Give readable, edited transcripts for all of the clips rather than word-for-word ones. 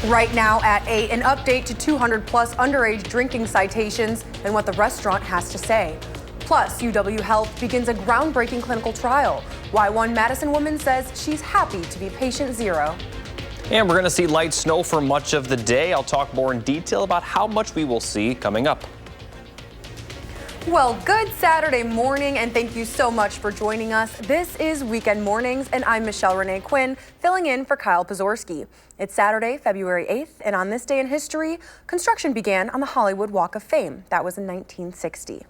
Right now at 8, an update to 200 plus underage drinking citations and what the restaurant has to say. Plus, UW Health begins a groundbreaking clinical trial. Why one Madison woman says she's happy to be patient zero. And we're going to see light snow for much of the day. I'll talk more in detail about how much we will see coming up. Well, good Saturday morning, and thank you so much for joining us. This is Weekend Mornings, and I'm Michelle Renee Quinn, filling in for Kyle Pozorski. It's Saturday, February 8th, and on this day in history, construction began on the Hollywood Walk of Fame. That was in 1960.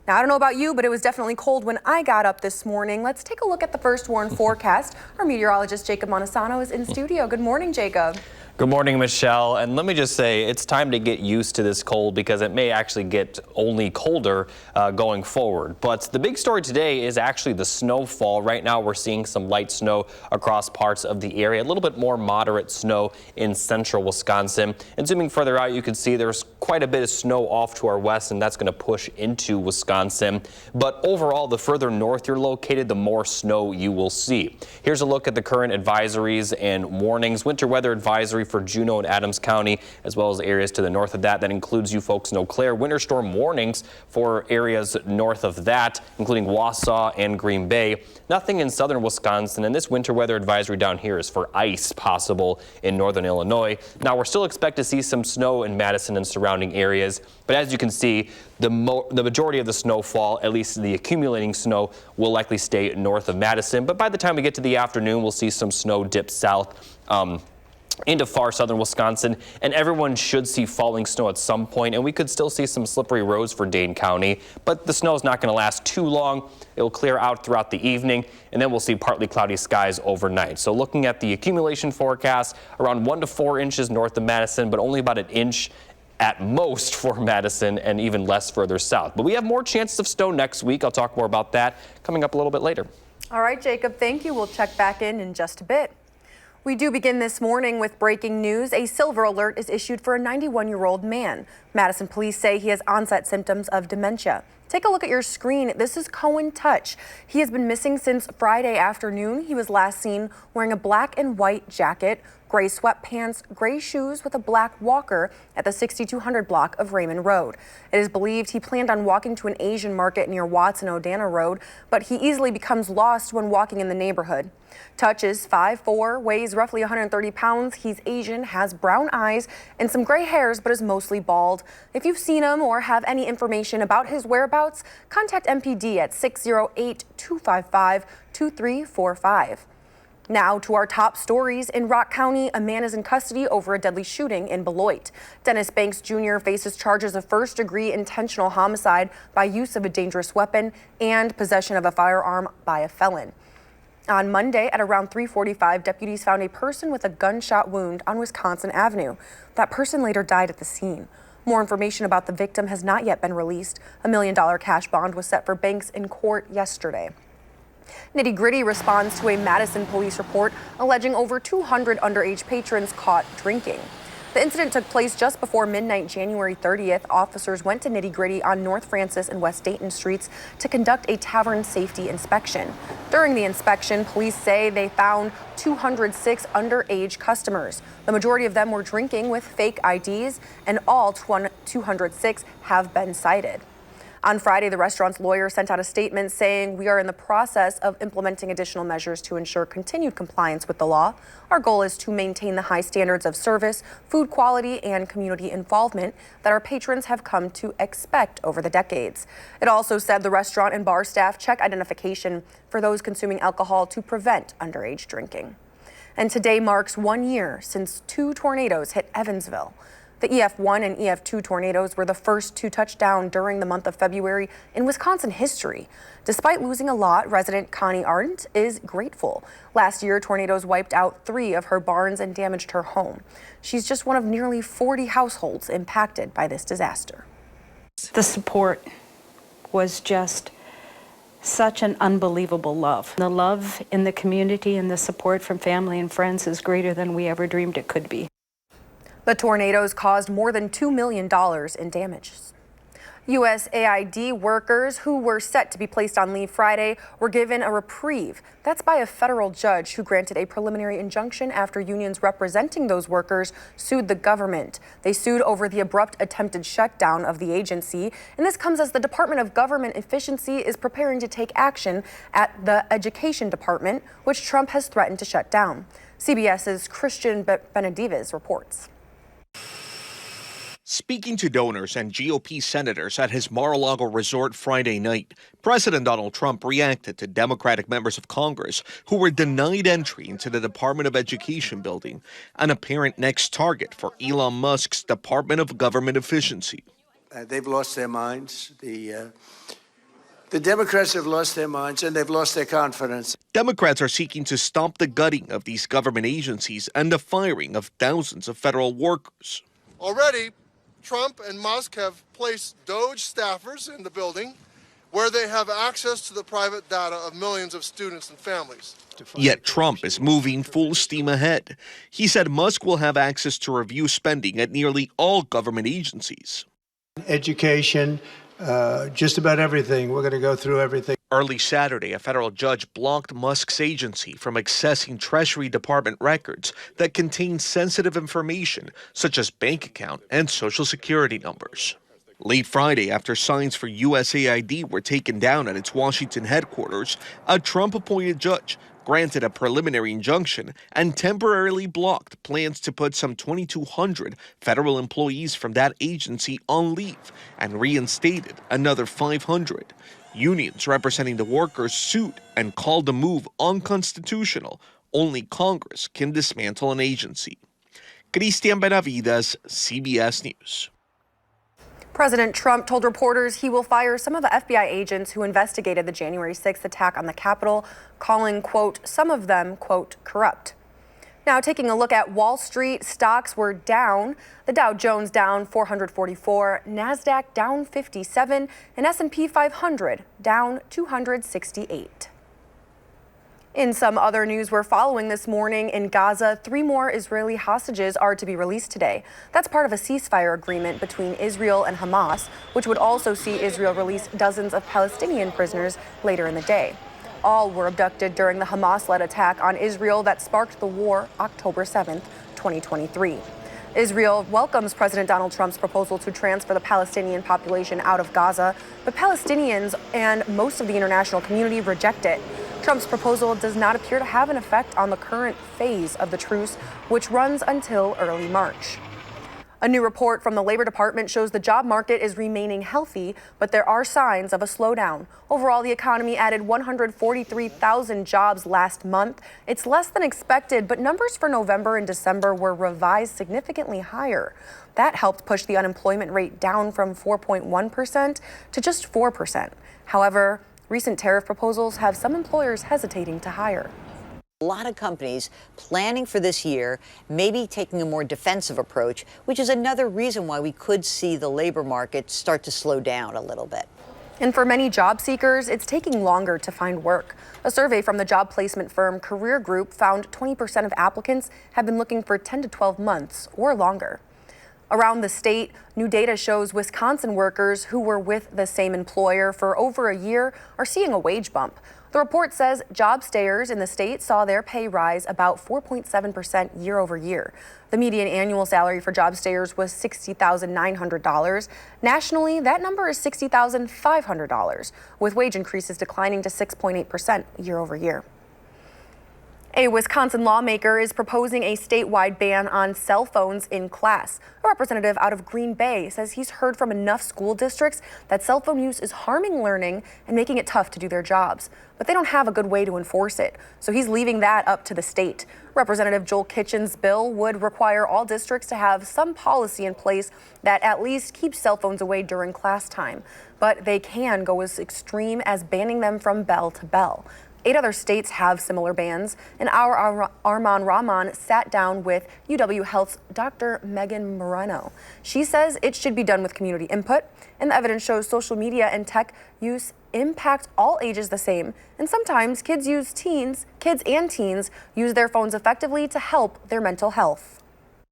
Now, I don't know about you, but it was definitely cold when I got up this morning. Let's take a look at the first warn forecast. Our meteorologist, Jacob Montesano, is in studio. Good morning, Jacob. Good morning, Michelle. And let me just say, it's time to get used to this cold because it may actually get only colder going forward. But the big story today is actually the snowfall. Right now, we're seeing some light snow across parts of the area, a little bit more moderate snow in central Wisconsin. And zooming further out, you can see there's quite a bit of snow off to our west, and that's going to push into Wisconsin. But overall, the further north you're located, the more snow you will see. Here's a look at the current advisories and warnings. Winter weather advisory for Juneau and Adams County, as well as areas to the north of that. That includes you folks in Eau Claire. Winter storm warnings for areas north of that, including Wausau and Green Bay. Nothing in southern Wisconsin, and this winter weather advisory down here is for ice possible in northern Illinois. Now, we're still expect to see some snow in Madison and surrounding areas, but as you can see, the majority of the snowfall, at least the accumulating snow, will likely stay north of Madison. But by the time we get to the afternoon, we'll see some snow dip south into far southern Wisconsin, and everyone should see falling snow at some point, and we could still see some slippery roads for Dane County, but the snow is not going to last too long. It will clear out throughout the evening, and then we'll see partly cloudy skies overnight. So looking at the accumulation forecast, around 1 to 4 inches north of Madison, but only about an inch at most for Madison, and even less further south. But we have more chances of snow next week. I'll talk more about that coming up a little bit later. All right, Jacob, thank you. We'll check back in just a bit. We do begin this morning with breaking news. A silver alert is issued for a 91-year-old man. Madison police say he has onset symptoms of dementia. Take a look at your screen. This is Cohen Touch. He has been missing since Friday afternoon. He was last seen wearing a black and white jacket, gray sweatpants, gray shoes with a black walker at the 6200 block of Raymond Road. It is believed he planned on walking to an Asian market near Watson-O'Dana Road, but he easily becomes lost when walking in the neighborhood. Touch is 5'4", weighs roughly 130 pounds. He's Asian, has brown eyes and some gray hairs, but is mostly bald. If you've seen him or have any information about his whereabouts, contact MPD at 608-255-2345. Now to our top stories. In Rock County, a man is in custody over a deadly shooting in Beloit. Dennis Banks Jr. faces charges of first-degree intentional homicide by use of a dangerous weapon and possession of a firearm by a felon. On Monday at around 3:45, deputies found a person with a gunshot wound on Wisconsin Avenue. That person later died at the scene. More information about the victim has not yet been released. $1 million cash bond was set for Banks in court yesterday. Nitty Gritty responds to a Madison police report alleging over 200 underage patrons caught drinking. The incident took place just before midnight, January 30th. Officers went to Nitty Gritty on North Francis and West Dayton streets to conduct a tavern safety inspection. During the inspection, police say they found 206 underage customers. The majority of them were drinking with fake IDs, and all 206 have been cited. On Friday, the restaurant's lawyer sent out a statement saying, "We are in the process of implementing additional measures to ensure continued compliance with the law. Our goal is to maintain the high standards of service, food quality, and community involvement that our patrons have come to expect over the decades." It also said the restaurant and bar staff check identification for those consuming alcohol to prevent underage drinking. And today marks 1 year since 2 tornadoes hit Evansville. The EF1 and EF2 tornadoes were the first to touch down during the month of February in Wisconsin history. Despite losing a lot, resident Connie Arndt is grateful. Last year, tornadoes wiped out 3 of her barns and damaged her home. She's just one of nearly 40 households impacted by this disaster. The support was just such an unbelievable love. The love in the community and the support from family and friends is greater than we ever dreamed it could be. The tornadoes caused more than $2 million in damages. USAID workers who were set to be placed on leave Friday were given a reprieve. That's by a federal judge who granted a preliminary injunction after unions representing those workers sued the government. They sued over the abrupt attempted shutdown of the agency, and this comes as the Department of Government Efficiency is preparing to take action at the Education Department, which Trump has threatened to shut down. CBS's Christian Benavides reports. Speaking to donors and GOP senators at his Mar-a-Lago resort Friday night, President Donald Trump reacted to Democratic members of Congress who were denied entry into the Department of Education building, an apparent next target for Elon Musk's Department of Government Efficiency. They've lost their minds. The Democrats have lost their minds, and they've lost their confidence. Democrats are seeking to stop the gutting of these government agencies and the firing of thousands of federal workers. Already, Trump and Musk have placed DOGE staffers in the building where they have access to the private data of millions of students and families. Yet Trump is moving full steam ahead. He said Musk will have access to review spending at nearly all government agencies. Education, just about everything. We're going to go through everything. Early Saturday, a federal judge blocked Musk's agency from accessing Treasury Department records that contain sensitive information, such as bank account and Social Security numbers. Late Friday, after signs for USAID were taken down at its Washington headquarters, a Trump-appointed judge granted a preliminary injunction and temporarily blocked plans to put some 2,200 federal employees from that agency on leave and reinstated another 500. Unions representing the workers sued and called the move unconstitutional. Only Congress can dismantle an agency. Christian Benavides, CBS News. President Trump told reporters he will fire some of the FBI agents who investigated the January 6th attack on the Capitol, calling, quote, some of them, quote, corrupt. Now, taking a look at Wall Street, stocks were down. The Dow Jones down 444, NASDAQ down 57, and S&P 500 down 268. In some other news we're following this morning, in Gaza, 3 more Israeli hostages are to be released today. That's part of a ceasefire agreement between Israel and Hamas, which would also see Israel release dozens of Palestinian prisoners later in the day. All were abducted during the Hamas-led attack on Israel that sparked the war October 7th, 2023. Israel welcomes President Donald Trump's proposal to transfer the Palestinian population out of Gaza, but Palestinians and most of the international community reject it. Trump's proposal does not appear to have an effect on the current phase of the truce, which runs until early March. A new report from the Labor Department shows the job market is remaining healthy, but there are signs of a slowdown. Overall, the economy added 143,000 jobs last month. It's less than expected, but numbers for November and December were revised significantly higher. That helped push the unemployment rate down from 4.1% to just 4%. However, recent tariff proposals have some employers hesitating to hire. A lot of companies planning for this year, maybe taking a more defensive approach, which is another reason why we could see the labor market start to slow down a little bit. And for many job seekers, it's taking longer to find work. A survey from the job placement firm Career Group found 20% of applicants have been looking for 10 to 12 months or longer. Around the state, new data shows Wisconsin workers who were with the same employer for over a year are seeing a wage bump. The report says job stayers in the state saw their pay rise about 4.7% year over year. The median annual salary for job stayers was $60,900. Nationally, that number is $60,500, with wage increases declining to 6.8% year over year. A Wisconsin lawmaker is proposing a statewide ban on cell phones in class. A representative out of Green Bay says he's heard from enough school districts that cell phone use is harming learning and making it tough to do their jobs. But they don't have a good way to enforce it, so he's leaving that up to the state. Representative Joel Kitchen's bill would require all districts to have some policy in place that at least keeps cell phones away during class time. But they can go as extreme as banning them from bell to bell. 8 other states have similar bans, and our Arman Rahman sat down with UW Health's Dr. Megan Moreno. She says it should be done with community input, and the evidence shows social media and tech use impact all ages the same, and sometimes kids and teens use their phones effectively to help their mental health.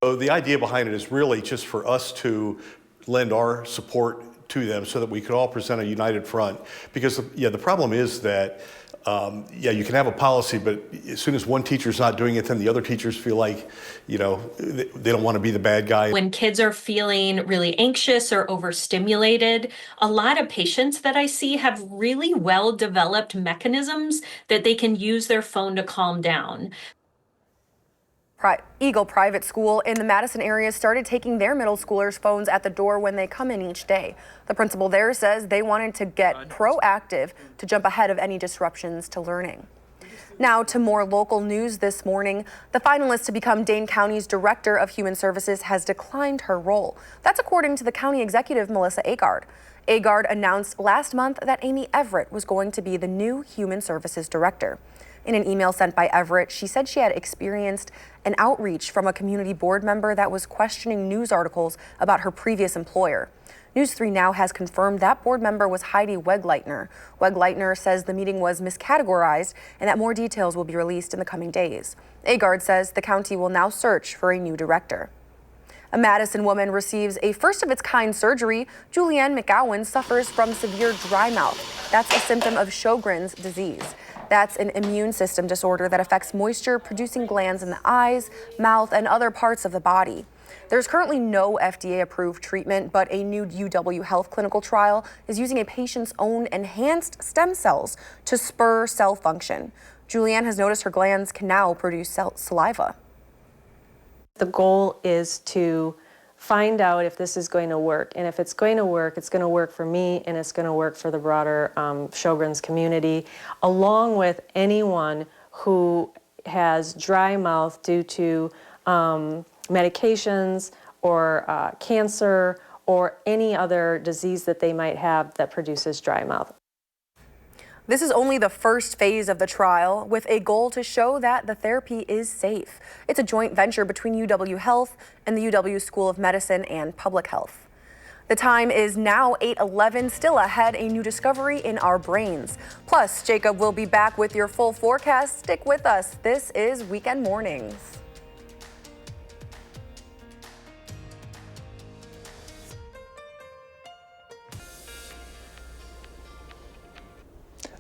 So the idea behind it is really just for us to lend our support to them so that we could all present a united front. Because, yeah, the problem is that, you can have a policy, but as soon as one teacher's not doing it, then the other teachers feel like, they don't want to be the bad guy. When kids are feeling really anxious or overstimulated, a lot of patients that I see have really well-developed mechanisms that they can use their phone to calm down. Eagle Private School in the Madison area started taking their middle schoolers' phones at the door when they come in each day. The principal there says they wanted to get proactive to jump ahead of any disruptions to learning. Now to more local news this morning. The finalist to become Dane County's Director of Human Services has declined her role. That's according to the county executive, Melissa Agard. Agard announced last month that Amy Everett was going to be the new Human Services Director. In an email sent by Everett, she said she had experienced an outreach from a community board member that was questioning news articles about her previous employer. News 3 now has confirmed that board member was Heidi Wegleitner. Wegleitner says the meeting was miscategorized and that more details will be released in the coming days. Agard says the county will now search for a new director. A Madison woman receives a first-of-its-kind surgery. Julianne McGowan suffers from severe dry mouth. That's a symptom of Sjogren's disease. That's an immune system disorder that affects moisture-producing glands in the eyes, mouth, and other parts of the body. There's currently no FDA-approved treatment, but a new UW Health clinical trial is using a patient's own enhanced stem cells to spur cell function. Julianne has noticed her glands can now produce saliva. The goal is to find out if this is going to work. And if it's going to work for me, and it's going to work for the broader Sjogren's community, along with anyone who has dry mouth due to medications or cancer or any other disease that they might have that produces dry mouth. This is only the first phase of the trial, with a goal to show that the therapy is safe. It's a joint venture between UW Health and the UW School of Medicine and Public Health. The time is now 8:11, still ahead, a new discovery in our brains. Plus, Jacob will be back with your full forecast. Stick with us. This is Weekend Mornings.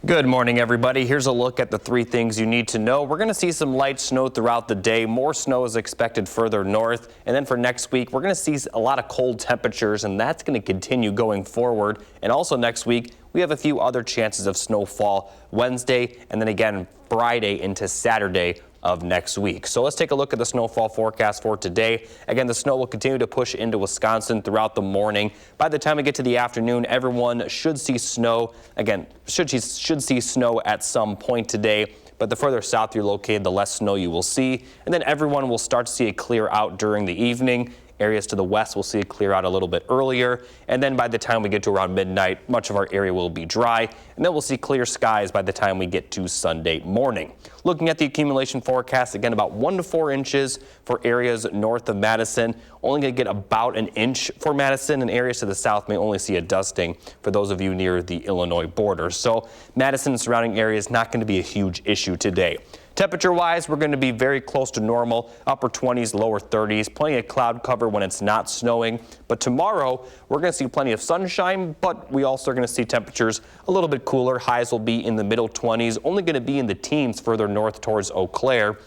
Good morning, everybody. Here's a look at the 3 things you need to know. We're going to see some light snow throughout the day. More snow is expected further north. And then for next week, we're going to see a lot of cold temperatures, and that's going to continue going forward. And also next week, we have a few other chances of snowfall Wednesday and then again Friday into Saturday of next week. So let's take a look at the snowfall forecast for today. Again, the snow will continue to push into Wisconsin throughout the morning. By the time we get to the afternoon, everyone should see snow. Again, should see snow at some point today. But the further south you're located, the less snow you will see. And then everyone will start to see it clear out during the evening. Areas to the west will see it clear out a little bit earlier. And then by the time we get to around midnight, much of our area will be dry. And then we'll see clear skies by the time we get to Sunday morning. Looking at the accumulation forecast, again, about 1 to 4 inches for areas north of Madison. Only going to get about an inch for Madison, and areas to the south may only see a dusting for those of you near the Illinois border. So Madison and surrounding areas not going to be a huge issue today. Temperature-wise, we're going to be very close to normal, upper 20s, lower 30s, plenty of cloud cover when it's not snowing. But tomorrow, we're going to see plenty of sunshine, but we also are going to see temperatures a little bit cooler. Highs will be in the middle 20s, only going to be in the teens further north towards Eau Claire.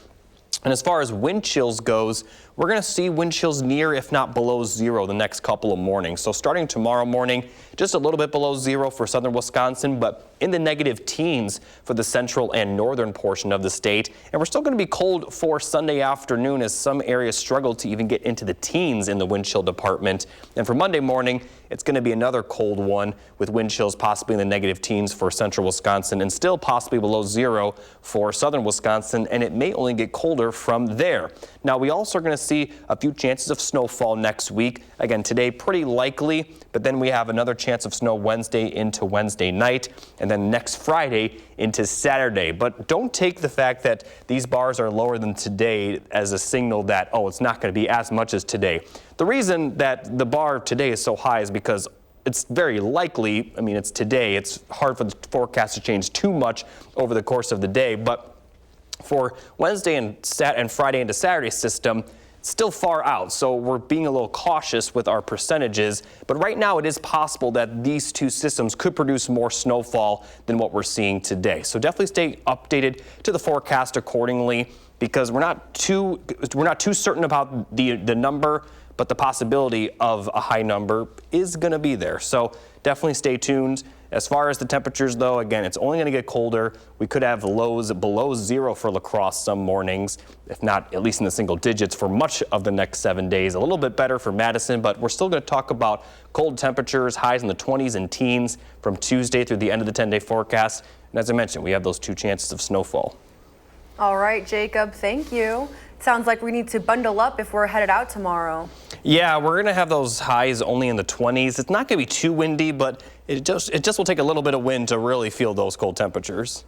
And as far as wind chills goes, we're going to see wind chills near, if not below 0 the next couple of mornings. So starting tomorrow morning, just a little bit below 0 for southern Wisconsin, but in the negative teens for the central and northern portion of the state. And we're still going to be cold for Sunday afternoon as some areas struggle to even get into the teens in the wind chill department. And for Monday morning, it's going to be another cold one with wind chills possibly in the negative teens for central Wisconsin and still possibly below 0 for southern Wisconsin. And it may only get colder from there. Now, we also are going to see a few chances of snowfall next week. Again, today pretty likely, but then we have another chance of snow Wednesday into Wednesday night, and then next Friday into Saturday. But don't take the fact that these bars are lower than today as a signal that, oh, it's not going to be as much as today. The reason that the bar today is so high is because it's very likely, I mean, it's today, it's hard for the forecast to change too much over the course of the day, but for Wednesday and Friday into Saturday system, still far out, so we're being a little cautious with our percentages. But right now, it is possible that these two systems could produce more snowfall than what we're seeing today. So definitely stay updated to the forecast accordingly, because we're not too certain about the number, but the possibility of a high number is going to be there. So definitely stay tuned. As far as the temperatures, though, again, it's only going to get colder. We could have lows below 0 for La Crosse some mornings, if not at least in the single digits for much of the next 7 days. A little bit better for Madison, but we're still going to talk about cold temperatures, highs in the 20s and teens from Tuesday through the end of the 10-day forecast. And as I mentioned, we have those 2 chances of snowfall. All right, Jacob, thank you. Sounds like we need to bundle up if we're headed out tomorrow. Yeah, we're going to have those highs only in the 20s. It's not going to be too windy, but it just will take a little bit of wind to really feel those cold temperatures.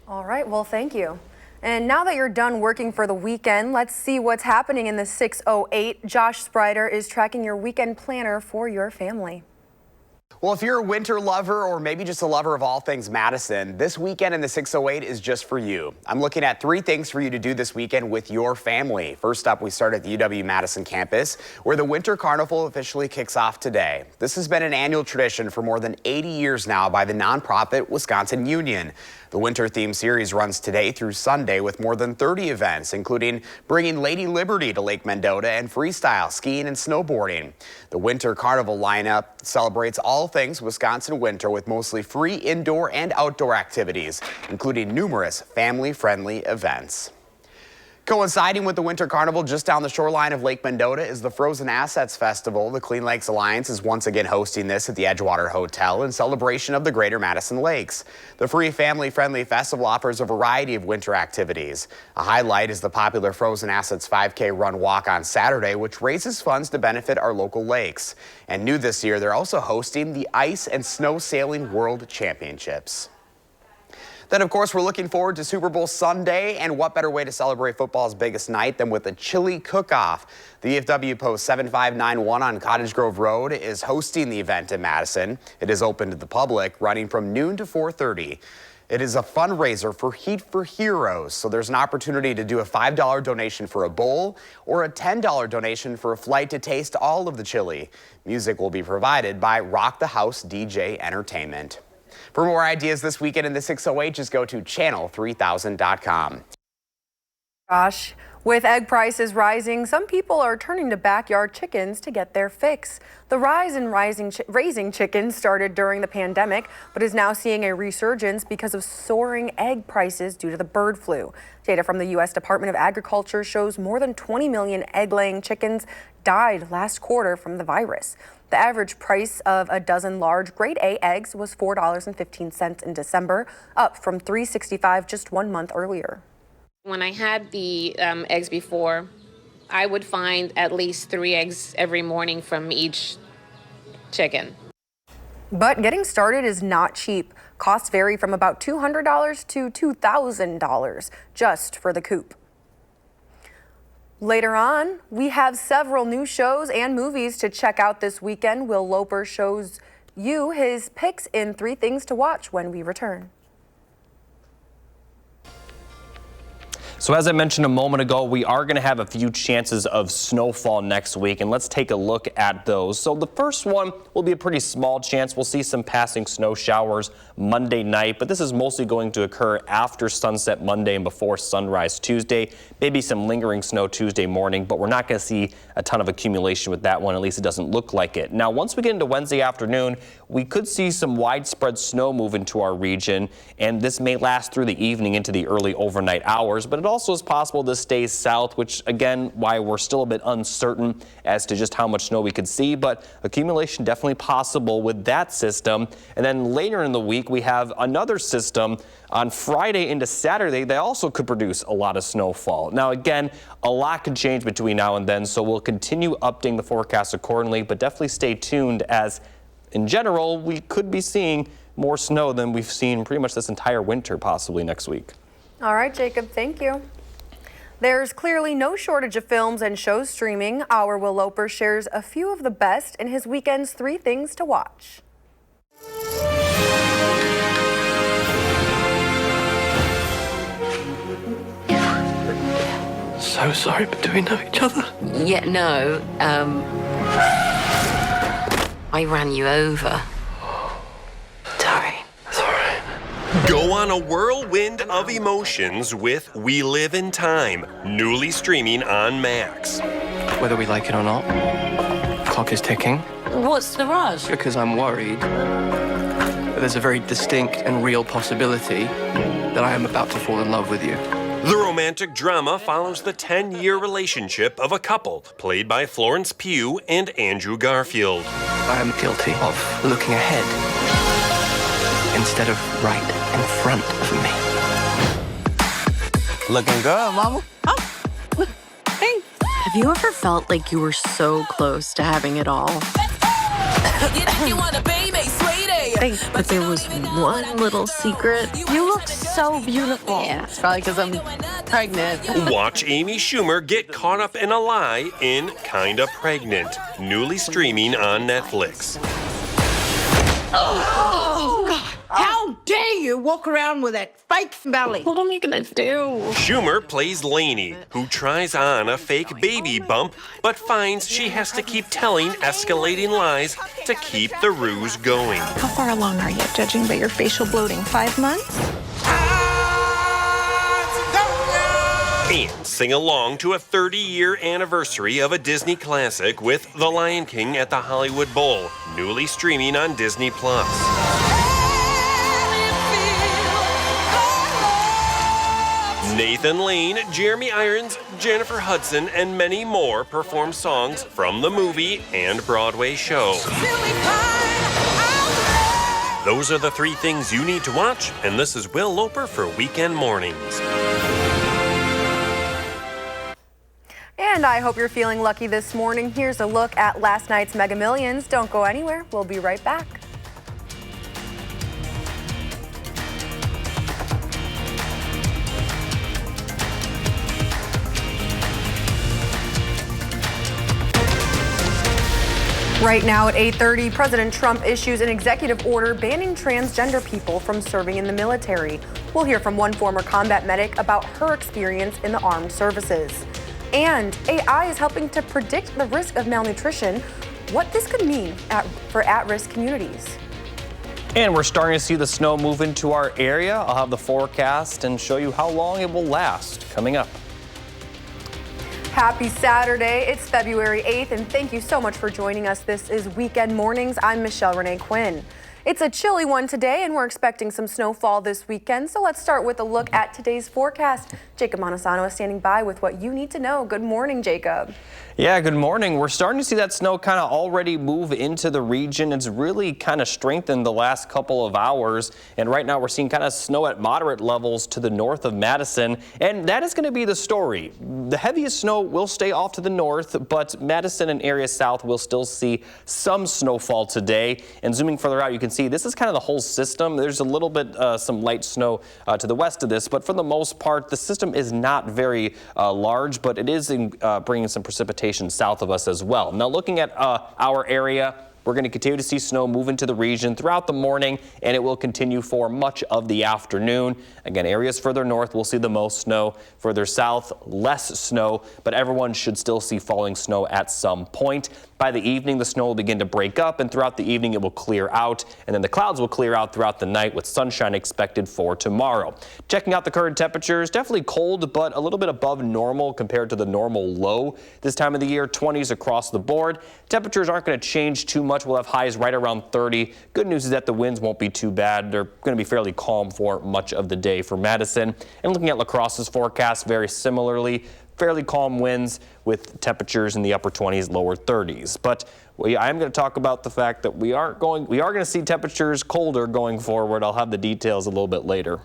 All right, well, thank you. And now that you're done working for the weekend, let's see what's happening in the 608. Josh Sprider is tracking your weekend planner for your family. Well, if you're a winter lover or maybe just a lover of all things Madison, this weekend in the 608 is just for you. I'm looking at 3 things for you to do this weekend with your family. First up, we start at the UW-Madison campus, where the Winter Carnival officially kicks off today. This has been an annual tradition for more than 80 years now by the nonprofit Wisconsin Union. The winter theme series runs today through Sunday with more than 30 events, including bringing Lady Liberty to Lake Mendota and freestyle skiing and snowboarding. The Winter Carnival lineup celebrates all things Wisconsin winter with mostly free indoor and outdoor activities, including numerous family-friendly events. Coinciding with the Winter Carnival just down the shoreline of Lake Mendota is the Frozen Assets Festival. The Clean Lakes Alliance is once again hosting this at the Edgewater Hotel in celebration of the Greater Madison Lakes. The free family-friendly festival offers a variety of winter activities. A highlight is the popular Frozen Assets 5K Run Walk on Saturday, which raises funds to benefit our local lakes. And new this year, they're also hosting the Ice and Snow Sailing World Championships. Then, of course, we're looking forward to Super Bowl Sunday, and what better way to celebrate football's biggest night than with a chili cook-off. The VFW Post 7591 on Cottage Grove Road is hosting the event in Madison. It is open to the public, running from noon to 4:30. It is a fundraiser for Heat for Heroes, so there's an opportunity to do a $5 donation for a bowl or a $10 donation for a flight to taste all of the chili. Music will be provided by Rock the House DJ Entertainment. For more ideas this weekend in the 608, just go to channel3000.com. Gosh, with egg prices rising, some people are turning to backyard chickens to get their fix. The rise in raising chickens started during the pandemic, but is now seeing a resurgence because of soaring egg prices due to the bird flu. Data from the U.S. Department of Agriculture shows more than 20 million egg-laying chickens died last quarter from the virus. The average price of a dozen large grade A eggs was $4.15 in December, up from $3.65 just 1 month earlier. When I had the eggs before, I would find at least 3 eggs every morning from each chicken. But getting started is not cheap. Costs vary from about $200 to $2,000 just for the coop. Later on, we have several new shows and movies to check out this weekend. Will Loper shows you his picks in 3 things to watch when we return. So as I mentioned a moment ago, we are going to have a few chances of snowfall next week, and let's take a look at those. So the first one will be a pretty small chance. We'll see some passing snow showers Monday night, but this is mostly going to occur after sunset Monday and before sunrise Tuesday. Maybe some lingering snow Tuesday morning, but we're not going to see a ton of accumulation with that one. At least it doesn't look like it. Now, once we get into Wednesday afternoon, we could see some widespread snow move into our region, and this may last through the evening into the early overnight hours, but it also is possible this stays south, which again, why we're still a bit uncertain as to just how much snow we could see, but accumulation definitely possible with that system. And then later in the week, we have another system on Friday into Saturday. They also could produce a lot of snowfall. Now again, a lot could change between now and then, so we'll continue updating the forecast accordingly, but definitely stay tuned as in general, we could be seeing more snow than we've seen pretty much this entire winter, possibly next week. All right, Jacob, thank you. There's clearly no shortage of films and shows streaming. Our Will Loper shares a few of the best in his weekend's 3 things to watch. So so sorry, but do we know each other? Yeah, no. I ran you over. Sorry. Go on a whirlwind of emotions with We Live in Time, newly streaming on Max. Whether we like it or not, clock is ticking. What's the rush? Because I'm worried that there's a very distinct and real possibility that I am about to fall in love with you. The romantic drama follows the 10-year relationship of a couple, played by Florence Pugh and Andrew Garfield. I am guilty of looking ahead instead of right in front of me. Looking good, mama. Hey. Have you ever felt like you were so close to having it all? But there was one little secret. You look so beautiful. Yeah, it's probably because I'm pregnant. Watch Amy Schumer get caught up in a lie in Kinda Pregnant, newly streaming on Netflix. Oh, God. How dare you walk around with that fake belly? What am I gonna do? Schumer plays Lainey, who tries on a fake baby bump, but finds she has to keep telling escalating lies to keep the ruse going. How far along are you, judging by your facial bloating? 5 months? And sing along to a 30-year anniversary of a Disney classic with The Lion King at the Hollywood Bowl, newly streaming on Disney+. Nathan Lane, Jeremy Irons, Jennifer Hudson, and many more perform songs from the movie and Broadway show. Those are the 3 things you need to watch, and this is Will Loper for Weekend Mornings. And I hope you're feeling lucky this morning. Here's a look at last night's Mega Millions. Don't go anywhere. We'll be right back. Right now at 8:30, President Trump issues an executive order banning transgender people from serving in the military. We'll hear from one former combat medic about her experience in the armed services. And AI is helping to predict the risk of malnutrition, what this could mean for at-risk communities. And we're starting to see the snow move into our area. I'll have the forecast and show you how long it will last coming up. Happy Saturday. It's February 8th, and thank you so much for joining us. This is Weekend Mornings. I'm Michelle Renee Quinn. It's a chilly one today, and we're expecting some snowfall this weekend. So let's start with a look at today's forecast. Jacob Montesano is standing by with what you need to know. Good morning, Jacob. Yeah, good morning. We're starting to see that snow kind of already move into the region. It's really kind of strengthened the last couple of hours. And right now we're seeing kind of snow at moderate levels to the north of Madison. And that is going to be the story. The heaviest snow will stay off to the north, but Madison and areas south will still see some snowfall today. And zooming further out, you can see this is kind of the whole system. There's a little bit some light snow to the west of this, but for the most part, the system is not very large, but it is bringing some precipitation south of us as well. Now looking at our area, we're going to continue to see snow move into the region throughout the morning, and it will continue for much of the afternoon. Again, areas further north will see the most snow. Further south, less snow, but everyone should still see falling snow at some point. By the evening, the snow will begin to break up, and throughout the evening, it will clear out, and then the clouds will clear out throughout the night with sunshine expected for tomorrow. Checking out the current temperatures, definitely cold, but a little bit above normal compared to the normal low this time of the year, 20s across the board. Temperatures aren't going to change too much. We'll have highs right around 30. Good news is that the winds won't be too bad. They're going to be fairly calm for much of the day for Madison. And looking at La Crosse's forecast, very similarly, fairly calm winds with temperatures in the upper 20s, lower 30s. But I am going to talk about the fact that we are going to see temperatures colder going forward. I'll have the details a little bit later.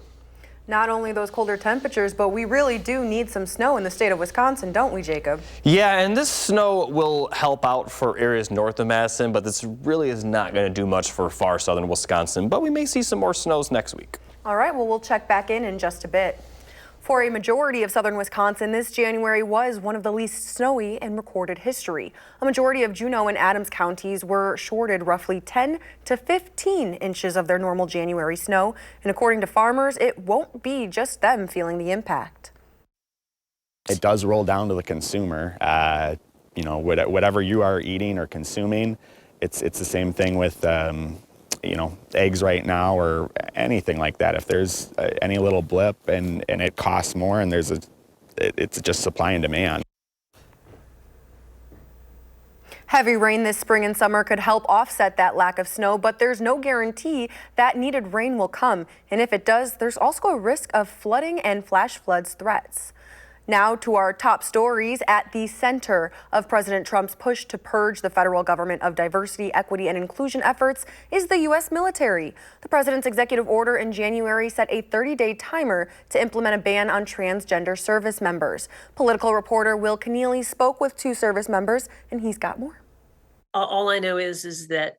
Not only those colder temperatures, but we really do need some snow in the state of Wisconsin, don't we, Jacob? Yeah, and this snow will help out for areas north of Madison, but this really is not going to do much for far southern Wisconsin. But we may see some more snows next week. All right, well, we'll check back in just a bit. For a majority of southern Wisconsin, this January was one of the least snowy in recorded history. A majority of Juneau and Adams counties were shorted roughly 10 to 15 inches of their normal January snow. And according to farmers, it won't be just them feeling the impact. It does roll down to the consumer. You know, whatever you are eating or consuming, it's the same thing with, you know, eggs right now or anything like that. If there's any little blip and it costs more and it's just supply and demand. Heavy rain this spring and summer could help offset that lack of snow, but there's no guarantee that needed rain will come. And if it does, there's also a risk of flooding and flash floods threats. Now to our top stories. At the center of President Trump's push to purge the federal government of diversity, equity, and inclusion efforts is the U.S. military. The president's executive order in January set a 30-day timer to implement a ban on transgender service members. Political reporter Will Keneally spoke with 2 service members, and he's got more. All I know is that,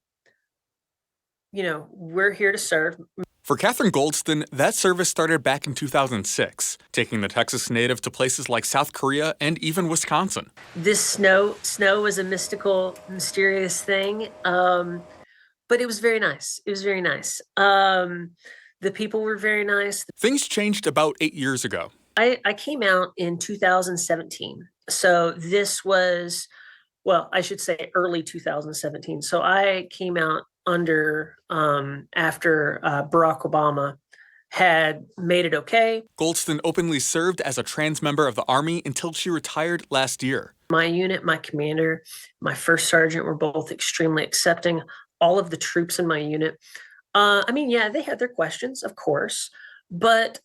you know, we're here to serve. For Catherine Goldston, that service started back in 2006, taking the Texas native to places like South Korea and even Wisconsin. This snow was a mystical, mysterious thing, but it was very nice. It was very nice. The people were very nice. Things changed about 8 years ago. I came out in 2017, so this was, well, I should say early 2017. So I came out after Barack Obama had made it okay. Goldston openly served as a trans member of the Army until she retired last year. My unit, my commander, my first sergeant were both extremely accepting. All of the troops in my unit. I mean, yeah, they had their questions, of course, but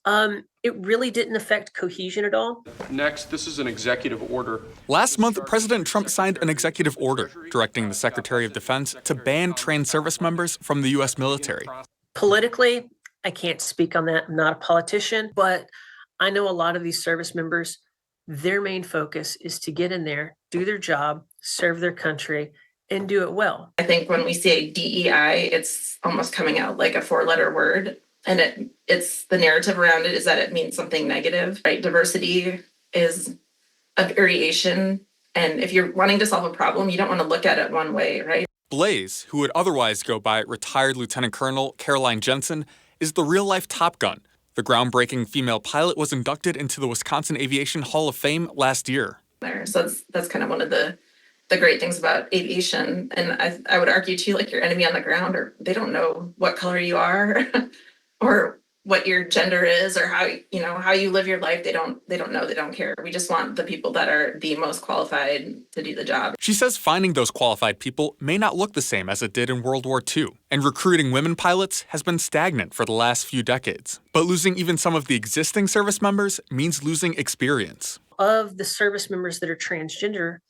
it really didn't affect cohesion at all. Next, this is an executive order. Last month, President Trump signed an executive order directing the Secretary of Defense to ban trans service members from the U.S. military. Politically, I can't speak on that. I'm not a politician, but I know a lot of these service members, their main focus is to get in there, do their job, serve their country, and do it well. I think when we say DEI, it's almost coming out like a 4-letter word. And it's the narrative around it is that it means something negative, right? Diversity is a variation. And if you're wanting to solve a problem, you don't want to look at it one way, right? Blaze, who would otherwise go by retired Lieutenant Colonel Caroline Jensen, is the real-life Top Gun. The groundbreaking female pilot was inducted into the Wisconsin Aviation Hall of Fame last year. So that's kind of one of the great things about aviation. And I would argue too, like your enemy on the ground, or they don't know what color you are. Or what your gender is, or how you live your life. They don't know, they don't care. We just want the people that are the most qualified to do the job. She says finding those qualified people may not look the same as it did in World War II, and recruiting women pilots has been stagnant for the last few decades. But losing even some of the existing service members means losing experience. Of the service members that are transgender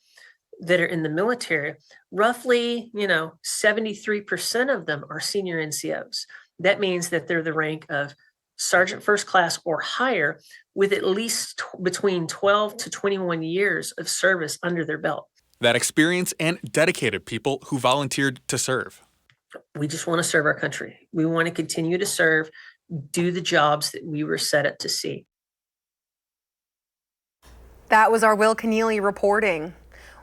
that are in the military, roughly, 73% of them are senior NCOs. That means that they're the rank of sergeant first class or higher with at least between 12 to 21 years of service under their belt. That experience and dedicated people who volunteered to serve. We just want to serve our country. We want to continue to serve, do the jobs that we were set up to see. That was our Will Keneally reporting.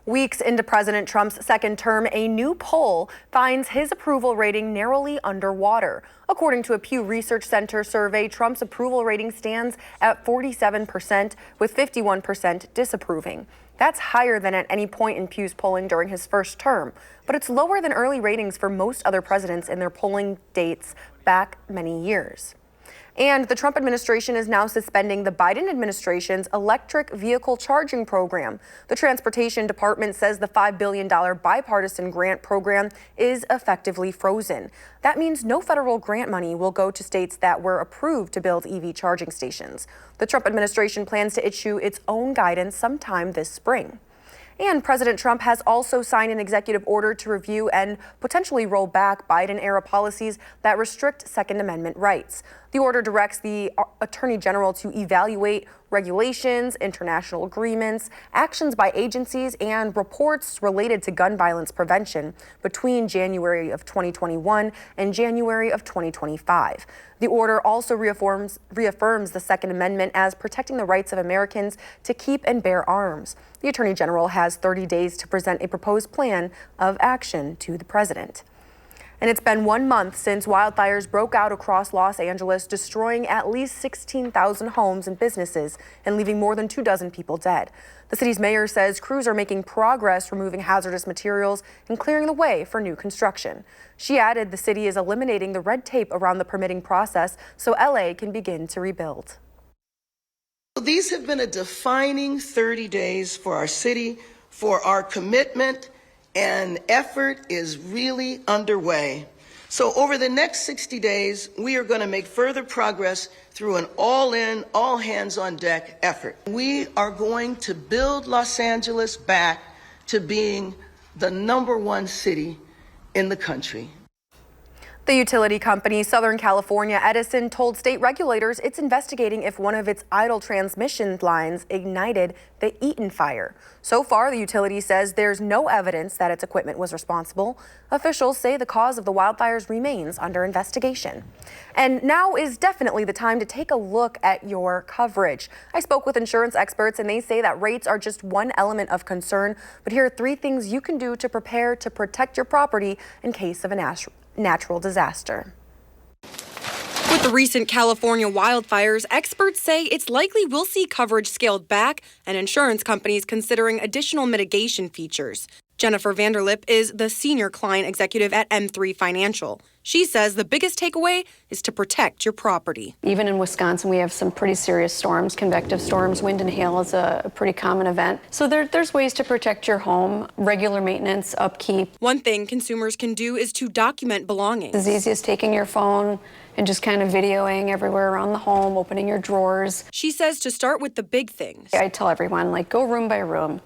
Weeks into President Trump's second term, a new poll finds his approval rating narrowly underwater. According to a Pew Research Center survey, Trump's approval rating stands at 47%, with 51% disapproving. That's higher than at any point in Pew's polling during his first term, but it's lower than early ratings for most other presidents in their polling dates back many years. And the Trump administration is now suspending the Biden administration's electric vehicle charging program. The Transportation Department says the $5 billion bipartisan grant program is effectively frozen. That means no federal grant money will go to states that were approved to build EV charging stations. The Trump administration plans to issue its own guidance sometime this spring. And President Trump has also signed an executive order to review and potentially roll back Biden-era policies that restrict Second Amendment rights. The order directs the Attorney General to evaluate regulations, international agreements, actions by agencies, and reports related to gun violence prevention between January of 2021 and January of 2025. The order also reaffirms the Second Amendment as protecting the rights of Americans to keep and bear arms. The Attorney General has 30 days to present a proposed plan of action to the president. And it's been 1 month since wildfires broke out across Los Angeles, destroying at least 16,000 homes and businesses and leaving more than 24 people dead. The city's mayor says crews are making progress removing hazardous materials and clearing the way for new construction. She added the city is eliminating the red tape around the permitting process so LA can begin to rebuild. These have been a defining 30 days for our city, for our commitment, and effort is really underway. So over the next 60 days, we are going to make further progress through an all-in, all-hands-on-deck effort. We are going to build Los Angeles back to being the #1 city in the country. The utility company Southern California Edison told state regulators it's investigating if one of its idle transmission lines ignited the Eaton fire. So far, the utility says there's no evidence that its equipment was responsible. Officials say the cause of the wildfires remains under investigation. And now is definitely the time to take a look at your coverage. I spoke with insurance experts and they say that rates are just one element of concern, but here are 3 things you can do to prepare to protect your property in case of a natural disaster. With the recent California wildfires, experts say it's likely we'll see coverage scaled back and insurance companies considering additional mitigation features. Jennifer Vanderlip is the senior client executive at M3 Financial. She says the biggest takeaway is to protect your property. Even in Wisconsin, we have some pretty serious storms, convective storms. Wind and hail is a pretty common event. So there's ways to protect your home, regular maintenance, upkeep. One thing consumers can do is to document belongings. As easy as taking your phone and just kind of videoing everywhere around the home, opening your drawers. She says to start with the big things. I tell everyone, go room by room.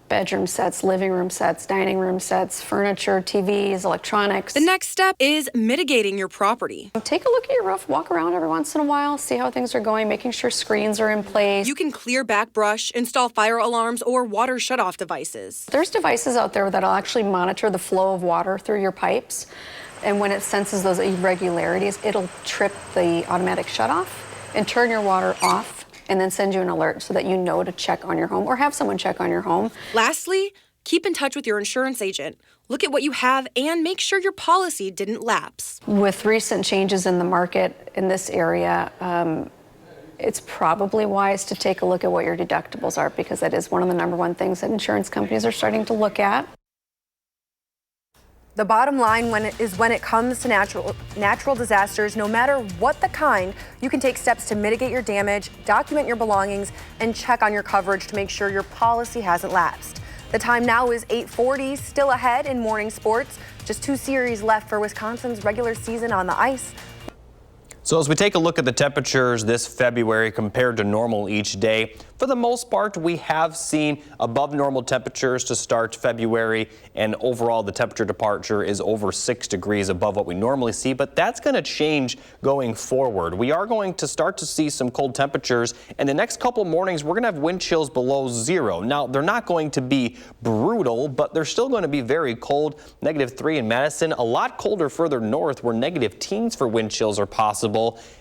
Bedroom sets, living room sets, dining room sets, furniture, TVs, electronics. The next step is mitigating your property. Take a look at your roof, walk around every once in a while, see how things are going, making sure screens are in place. You can clear back brush, install fire alarms, or water shutoff devices. There's devices out there that'll actually monitor the flow of water through your pipes. And when it senses those irregularities, it'll trip the automatic shutoff and turn your water off, and then send you an alert so that you know to check on your home or have someone check on your home. Lastly, keep in touch with your insurance agent. Look at what you have and make sure your policy didn't lapse. With recent changes in the market in this area, it's probably wise to take a look at what your deductibles are, because that is one of the #1 things that insurance companies are starting to look at. The bottom line when it comes to natural disasters, no matter what the kind, you can take steps to mitigate your damage, document your belongings, and check on your coverage to make sure your policy hasn't lapsed. The time now is 8:40, still ahead in morning sports. Just 2 series left for Wisconsin's regular season on the ice. So as we take a look at the temperatures this February compared to normal each day, for the most part, we have seen above normal temperatures to start February, and overall the temperature departure is over 6 degrees above what we normally see, but that's going to change going forward. We are going to start to see some cold temperatures, and the next couple mornings we're going to have wind chills below 0. Now, they're not going to be brutal, but they're still going to be very cold. -3 in Madison, a lot colder further north where -teens for wind chills are possible.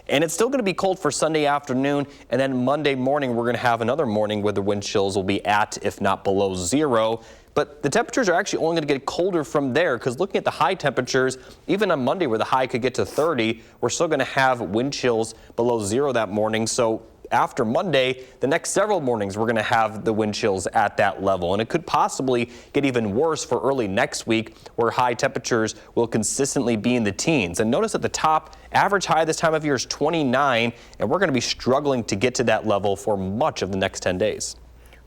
And it's still going to be cold for Sunday afternoon, and then Monday morning we're going to have another morning where the wind chills will be at, if not below 0. But the temperatures are actually only going to get colder from there, because looking at the high temperatures, even on Monday where the high could get to 30, we're still going to have wind chills below 0 that morning. So after Monday, the next several mornings, we're going to have the wind chills at that level. And it could possibly get even worse for early next week, where high temperatures will consistently be in the teens. And notice at the top, average high this time of year is 29, and we're going to be struggling to get to that level for much of the next 10 days.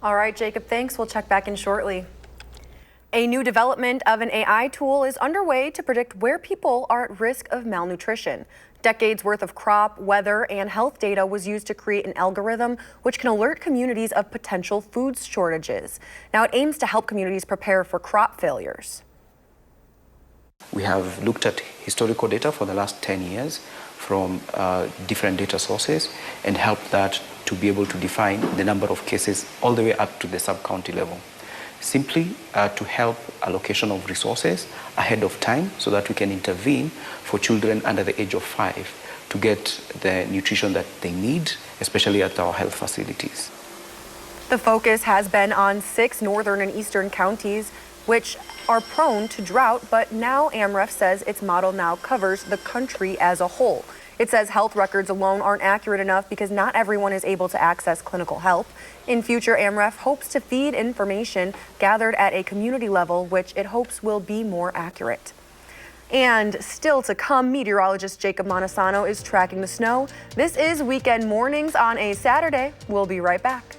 All right, Jacob, thanks. We'll check back in shortly. A new development of an AI tool is underway to predict where people are at risk of malnutrition. Decades worth of crop, weather, and health data was used to create an algorithm which can alert communities of potential food shortages. Now it aims to help communities prepare for crop failures. We have looked at historical data for the last 10 years from different data sources and helped that to be able to define the number of cases all the way up to the sub-county level. Simply to help allocation of resources ahead of time so that we can intervene for children under the age of 5 to get the nutrition that they need, especially at our health facilities. The focus has been on 6 northern and eastern counties. which are prone to drought, but now AMREF says its model now covers the country as a whole. It says health records alone aren't accurate enough because not everyone is able to access clinical help. In future, AMREF hopes to feed information gathered at a community level, which it hopes will be more accurate. And still to come, meteorologist Jacob Montesano is tracking the snow. This is Weekend Mornings on a Saturday. We'll be right back.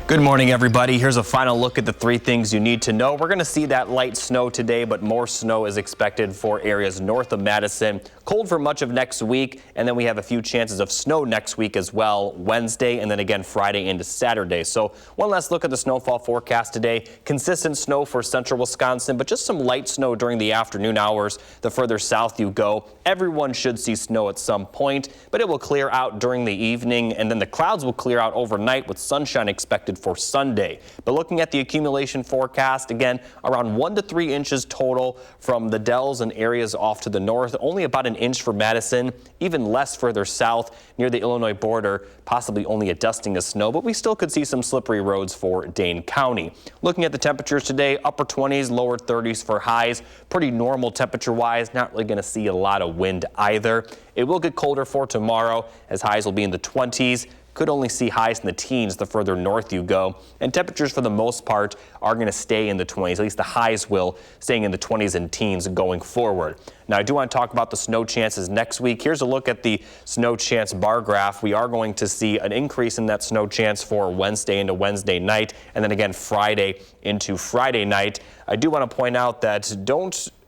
Good morning, everybody. Here's a final look at the 3 things you need to know. We're going to see that light snow today, but more snow is expected for areas north of Madison. Cold for much of next week, and then we have a few chances of snow next week as well, Wednesday and then again Friday into Saturday. So one last look at the snowfall forecast today. Consistent snow for central Wisconsin, but just some light snow during the afternoon hours. The further south you go, everyone should see snow at some point, but it will clear out during the evening, and then the clouds will clear out overnight with sunshine expected for Sunday. But looking at the accumulation forecast, again, around 1 to 3 inches total from the Dells and areas off to the north, only about an inch for Madison, even less further south near the Illinois border, possibly only a dusting of snow, but we still could see some slippery roads for Dane County. Looking at the temperatures today, upper 20s, lower 30s for highs, pretty normal temperature-wise, not really going to see a lot of wind either. It will get colder for tomorrow as highs will be in the 20s. Could only see highs in the teens the further north you go. And temperatures for the most part are going to stay in the 20s. At least the highs will, staying in the 20s and teens going forward. Now, I do want to talk about the snow chances next week. Here's a look at the snow chance bar graph. We are going to see an increase in that snow chance for Wednesday into Wednesday night, and then again Friday into Friday night. I do want to point out that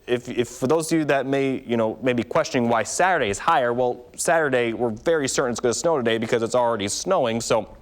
if for those of you that may be questioning why Saturday is higher, well, Saturday we're very certain it's going to snow today because it's already snowing. So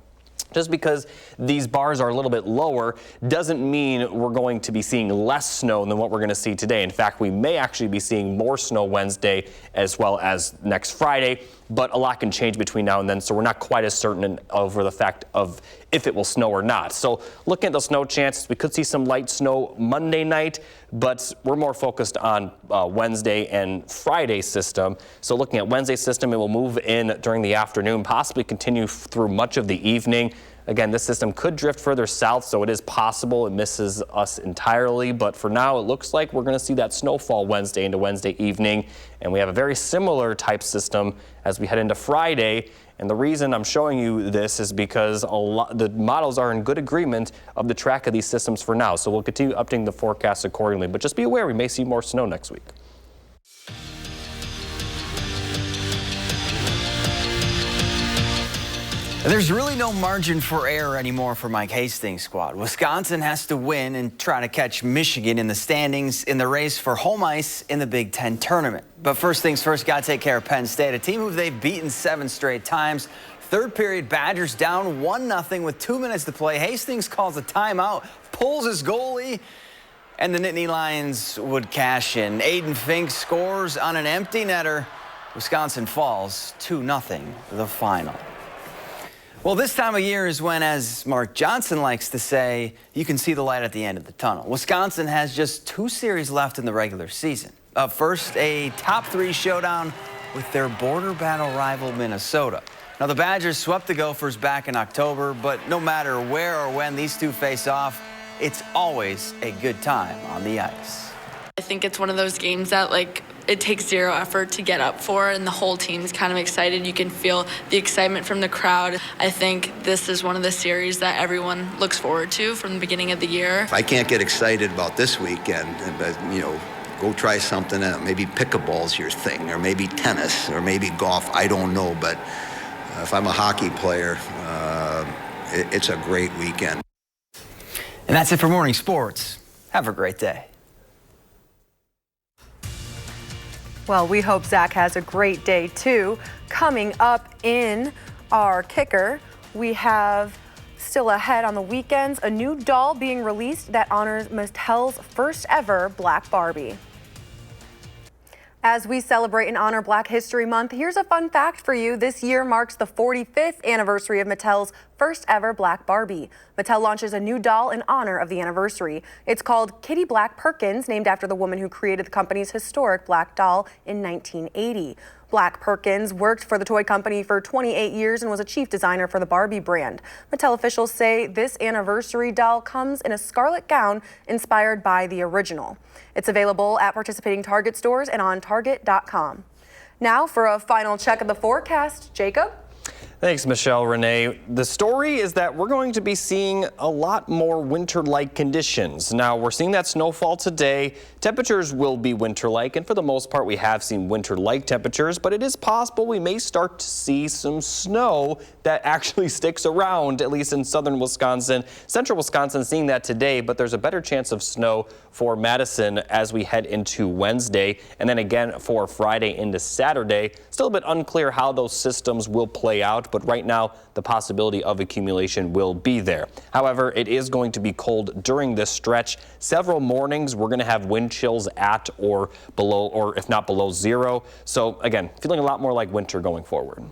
just because these bars are a little bit lower doesn't mean we're going to be seeing less snow than what we're going to see today. In fact, we may actually be seeing more snow Wednesday as well as next Friday, but a lot can change between now and then, so we're not quite as certain over the fact of if it will snow or not. So looking at the snow chances, we could see some light snow Monday night, but we're more focused on Wednesday and Friday system. So looking at Wednesday system, it will move in during the afternoon, possibly continue through much of the evening. Again, this system could drift further south, so it is possible it misses us entirely. But for now, it looks like we're going to see that snowfall Wednesday into Wednesday evening. And we have a very similar type system as we head into Friday. And the reason I'm showing you this is because the models are in good agreement of the track of these systems for now. So we'll continue updating the forecast accordingly. But just be aware, we may see more snow next week. There's really no margin for error anymore for Mike Hastings' squad. Wisconsin has to win and try to catch Michigan in the standings in the race for home ice in the Big Ten tournament. But first things first, got to take care of Penn State, a team who they've beaten 7 straight times. Third period, Badgers down 1-0 with 2 minutes to play. Hastings calls a timeout, pulls his goalie, and the Nittany Lions would cash in. Aiden Fink scores on an empty netter. Wisconsin falls 2-0 the final. Well, this time of year is when, as Mark Johnson likes to say, you can see the light at the end of the tunnel. Wisconsin has just 2 series left in the regular season. Up first, a top 3 showdown with their border battle rival, Minnesota. Now, the Badgers swept the Gophers back in October, but no matter where or when these two face off, it's always a good time on the ice. I think it's one of those games that, it takes zero effort to get up for, and the whole team's kind of excited. You can feel the excitement from the crowd. I think this is one of the series that everyone looks forward to from the beginning of the year. If I can't get excited about this weekend, but go try something else. Maybe pickleball's your thing, or maybe tennis, or maybe golf. I don't know, but if I'm a hockey player, it's a great weekend. And that's it for Morning Sports. Have a great day. Well, we hope Zach has a great day, too. Coming up in our kicker, we have still ahead on the weekends, a new doll being released that honors Mattel's first ever Black Barbie. As we celebrate and honor Black History Month, here's a fun fact for you. This year marks the 45th anniversary of Mattel's first ever Black Barbie. Mattel launches a new doll in honor of the anniversary. It's called Kitty Black Perkins, named after the woman who created the company's historic black doll in 1980. Black Perkins worked for the toy company for 28 years and was a chief designer for the Barbie brand. Mattel officials say this anniversary doll comes in a scarlet gown inspired by the original. It's available at participating Target stores and on Target.com. Now for a final check of the forecast, Jacob. Thanks, Michelle Renee. The story is that we're going to be seeing a lot more winter-like conditions. Now, we're seeing that snowfall today. Temperatures will be winter-like, and for the most part, we have seen winter-like temperatures, but it is possible we may start to see some snow that actually sticks around, at least in southern Wisconsin. Central Wisconsin seeing that today, but there's a better chance of snow for Madison as we head into Wednesday, and then again for Friday into Saturday. Still a bit unclear how those systems will play out, but right now the possibility of accumulation will be there. However, it is going to be cold during this stretch. Several mornings we're going to have wind chills at or below, or if not below zero. So again, feeling a lot more like winter going forward.